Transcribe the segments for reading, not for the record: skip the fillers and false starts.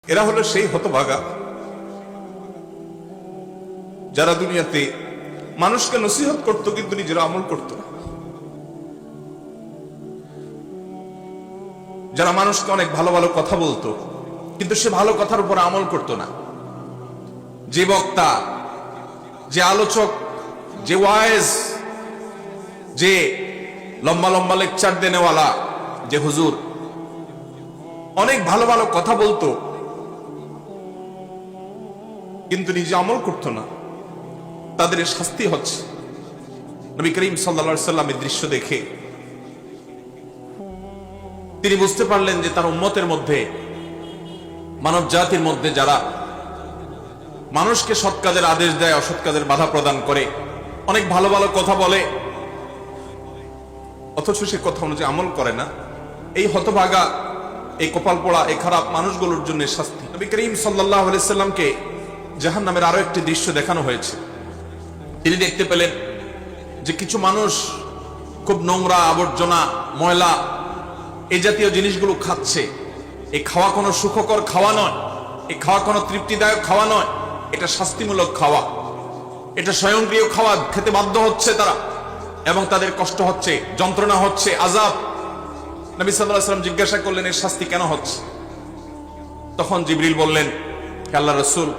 এরা হলো সেই হতভাগা যারা দুনিয়াতে মানুষকে নসিহত করত কিন্তু নিজেরা আমল করত না, যারা মানুষকে অনেক ভালো ভালো কথা বলতো কিন্তু সে ভালো কথার উপর আমল করত না। যে বক্তা, যে আলোচক, যে ওয়াইজ, যে লম্বা লম্বা লেকচার দেনেওয়ালা, যে হুজুর অনেক ভালো ভালো কথা বলতো কিন্তু নিজে আমল করতো না, তাদের শাস্তি হচ্ছে। নবী করিম সাল্লাল্লাহু আলাইহি সাল্লামের দৃশ্য দেখে তিনি বুঝতে পারলেন যে তার উম্মতের মধ্যে, মানব জাতির মধ্যে যারা মানুষকে সৎ কাজের আদেশ দেয়, অসৎ কাজের বাধা প্রদান করে, অনেক ভালো ভালো কথা বলে অথচ সে কথা অনুযায়ী আমল করে না, এই হতভাগা, এই কপাল পোড়া, এই খারাপ মানুষগুলোর জন্য শাস্তি। নবী করিম সাল্লাল্লাহু আলাইহি সাল্লামকে জাহান্নামের আরো একটি দৃশ্য দেখানো হয়েছে। তিনি দেখতে পেলেন যে কিছু মানুষ খুব নোংরা, আবর্জনা, ময়লা এই জাতীয় জিনিসগুলো খাচ্ছে। এই খাওয়া কোনো সুখকর খাওয়া নয়, এই খাওয়া কোনো তৃপ্তিদায়ক খাওয়া নয়, এটা শাস্তিমূলক খাওয়া, এটা স্বয়ংক্রিয় খাওয়া। খেতে বাধ্য হচ্ছে তারা এবং তাদের কষ্ট হচ্ছে, যন্ত্রণা হচ্ছে, আযাব। নবী সাল্লাল্লাহু আলাইহি ওয়াসাল্লাম জিজ্ঞাসা করলেন এর শাস্তি কেন হচ্ছে? তখন জিবরিল বললেন, আল্লাহর রাসূল,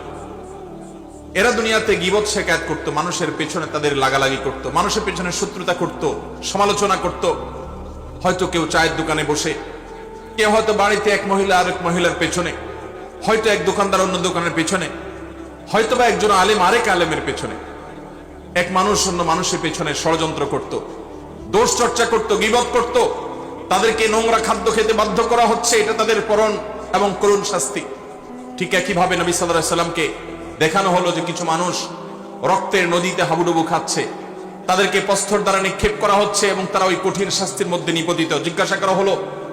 এরা দুনিয়াতে গীবত শিকায়ত করত, মানুষের পেছনে তাদের লাগালাগি করত, মানুষের পেছনে শত্রুতা করত, সমালোচনা করত। হয়তো কেউ চায়ের দোকানে বসে, কেউ হয়তো বাড়িতে এক মহিলা আরেক মহিলার পেছনে, হয়তো এক দোকানদার অন্য দোকানের পেছনে, হয়তো বা একজন আলেম আরেক আলেমের পেছনে, এক মানুষ অন্য মানুষের পেছনে ষড়যন্ত্র করত, দোষ চর্চা করত, গীবত করত। তাদেরকে নোংরা খাদ্য খেতে বাধ্য করা হচ্ছে, এটা তাদের পরম এবং করুণ শাস্তি। ঠিক একইভাবে নবী সাল্লাল্লাহু আলাইহি ওয়াসাল্লামকে দেখানো হলো যে কিছু মানুষ রক্তের নদীতে হাবুডুবু খাচ্ছে, তাদেরকে প্রস্তর দ্বারা নিক্ষেপ করা হচ্ছে এবং তারা ওই কঠিন শাস্তির মধ্যে নিপতিত। জিজ্ঞাসা করা হলো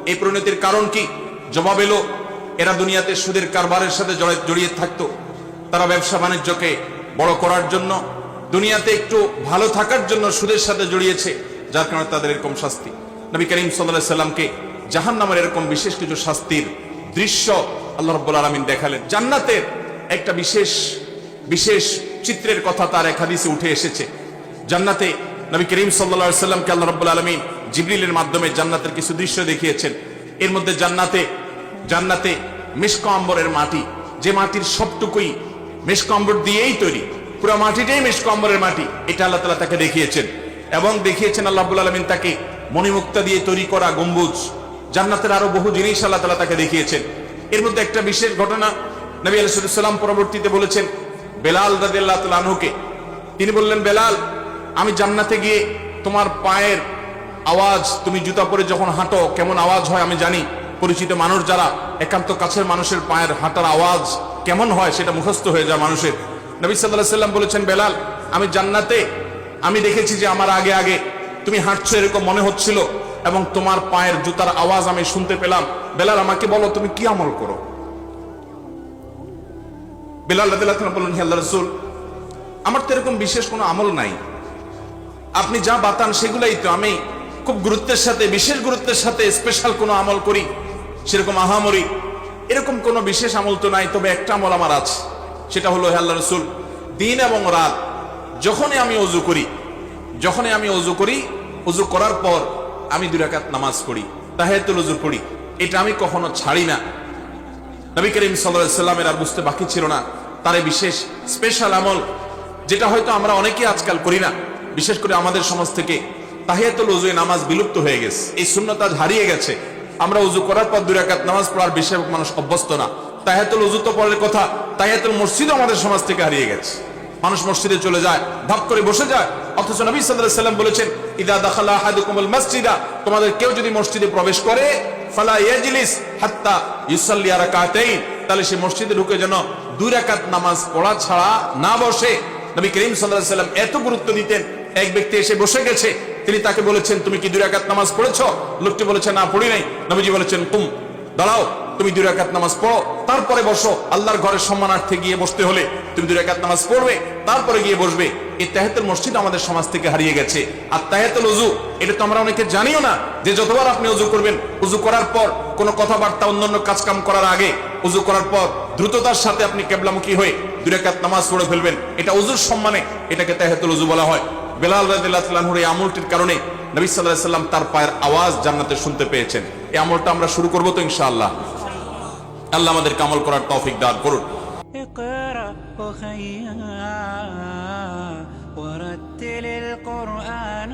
এই পরিণতির কারণ কি? জবাব এলো, এরা দুনিয়াতে সুদের কারবারের সাথে জড়িয়ে থাকতো। তারা ব্যবসা বাণিজ্যকে বড় করার জন্য, দুনিয়াতে একটু ভালো থাকার জন্য সুদের সাথে জড়িয়েছে, যার কারণে তাদের এরকম শাস্তি। নবী করিম সাল্লাল্লাহু আলাইহি সাল্লামকে জাহান্নামের এরকম বিশেষ কিছু শাস্তির দৃশ্য আল্লাহ রাব্বুল আলামিন দেখালেন। জান্নাতের একটা বিশেষ চিত্রের কথা তার এক হাদিসে উঠে এসেছে। জান্নাতে নবী করিম সাল্লাল্লাহু আলাইহি সাল্লামকে আল্লাহ রাব্বুল আলামিন জিবরিলের মাধ্যমে জান্নাতের কিছু দৃশ্য দেখিয়েছেন। এর মধ্যে জান্নাতে মিশক আম্বরের মাটি, যে মাটির সবটুকুই মিশক আম্বর দিয়েই তৈরি, পুরো মাটিটাই মিশক আম্বরের মাটি, এটা আল্লাহ তাআলা তাকে দেখিয়েছেন। এবং দেখিয়েছেন আল্লাহ রাব্বুল আলামিন তাকে মণিমুক্তা দিয়ে তৈরি করা গম্বুজ। জান্নাতের আরো বহু জিনিস আল্লাহ তাআলা তাকে দেখিয়েছেন। এর মধ্যে একটা বিশেষ ঘটনা নবী আলাইহিস সালাম পরবর্তীতে বলেছেন বেলাল রাদিয়াল্লাহু তাআলা আনহুকে। তিনি বললেন, বেলাল, আমি জান্নাতে গিয়ে তোমার পায়ের আওয়াজ, তুমি জুতা পরে যখন হাঁটো কেমন আওয়াজ হয় আমি জানি। পরিচিত মানুষ যারা, একান্ত কাছের মানুষের পায়ের হাঁটার আওয়াজ কেমন হয় সেটা মুখস্থ হয়ে যায় মানুষের। নবী সাল্লাল্লাহু আলাইহি সাল্লাম বলেছেন, বেলাল, আমি জান্নাতে আমি দেখেছি যে আমার আগে আগে তুমি হাঁটছো এরকম মনে হচ্ছিল এবং তোমার পায়ের জুতার আওয়াজ আমি শুনতে পেলাম। বেলাল, আমাকে বলো তুমি কি আমল করো? বেলাল রাদিয়াল্লাহু তাআলা বললেন, হে আল্লাহর রাসূল, আমার তো এরকম বিশেষ কোনো আমল নাই, আপনি যা বাতান সেগুলাই তো। আমি খুব গুরুত্বের সাথে, বিশেষ গুরুত্বের সাথে স্পেশাল কোনো আমল করি, সেরকম আহামরি এরকম কোনো বিশেষ আমল তো নাই। তবে একটা আমল আমার আছে, সেটা হলো, হে আল্লাহর রাসূল, দিন এবং রাত যখনই আমি অজু করি, অজু করার পর আমি 2 রাকাত নামাজ পড়ি, তাহিয়াতুল ওযু পড়ি, এটা আমি কখনো ছাড়ি না। নবী করিম সাল্লাল্লাহু আলাইহি ওয়াসাল্লামের আর বুঝতে বাকি ছিল না তার এই বিশেষ স্পেশাল আমল, যেটা হয়তো আমরা অনেকেই আজকাল করি না। বিশেষ করে আমাদের সমাজ থেকে তাহিয়াতুল ওযুয়ে নামাজ বিলুপ্ত হয়ে গেছে, এই সুন্নাত আজ হারিয়ে গেছে। আমরা ওযু করার পর 2 রাকাত নামাজ পড়ার বেশিরভাগ মানুষ অভ্যস্ত না। তাহিয়াতুল ওযু তো পরের কথা, তাহিয়াতুল মসজিদও আমাদের সমাজ থেকে হারিয়ে গেছে। মানুষ মসজিদে চলে যায়, ধাপ করে বসে যায়, অথচ নবী সাল্লাল্লাহু আলাইহি ওয়াসাল্লাম বলেছেন, ইদা দাখালা আহাদুকুমুল মাসজিদা, তোমাদের কেউ যদি মসজিদে প্রবেশ করে, ফালা ইয়াজলিস হাত্তা ইউসাল্লি রাকাতাইন, তাহলে সে মসজিদে ঢুকে যেন 2 রাকাত নামাজ পড়া ছাড়া না বসে। নবী করিম সাল্লাল্লাহু আলাইহি ওয়াসাল্লাম এত গুরুত্ব দিতেন। এক ব্যক্তি এসে বসে গেছে, তিনি তাকে বলেছেন, তুমি কি 2 রাকাত নামাজ পড়েছো? লোকটি বলেছে, না, পড়ি নাই। নবীজি বলেছেন, কুম, দাঁড়াও, তুমি 2 রাকাত নামাজ পড়ো, তারপরে বসো। আল্লাহর ঘরের সম্মানার্থে গিয়ে বসতে হলে তুমি 2 রাকাত নামাজ পড়বে, তারপরে গিয়ে বসবে। এই তাহিয়াতুল মসজিদ আমাদের সমাজ থেকে হারিয়ে গেছে। আর তাহিয়াতুল ওযু, এটা তো আমরা অনেকে জানিও না যে যতবার আপনি ওযু করবেন, ওযু করার পর কোনো কথাবার্তা, অন্যান্য কাজকাম করার আগে উযু করার পর দ্রুততার সাথে আপনি কিবলামুখী হয়ে 2 রাকাত নামাজ পড়ে ফেলবেন, এটা উযুর সম্মানে এটাকে তাহিয়াতুল উযু বলা হয়। বেলাল রাদিয়াল্লাহু তাআলা আনহুর এই আমলটির কারণে নবী সাল্লাল্লাহু আলাইহি সাল্লাম তার পায়ের আওয়াজ জান্নাতে শুনতে পেয়েছেন। এই আমলটা আমরা শুরু করব তো ইনশাআল্লাহ। আল্লাহ আমাদেরকে আমল করার তৌফিক দান করুন। اقرأ وخيا ورتل القرآن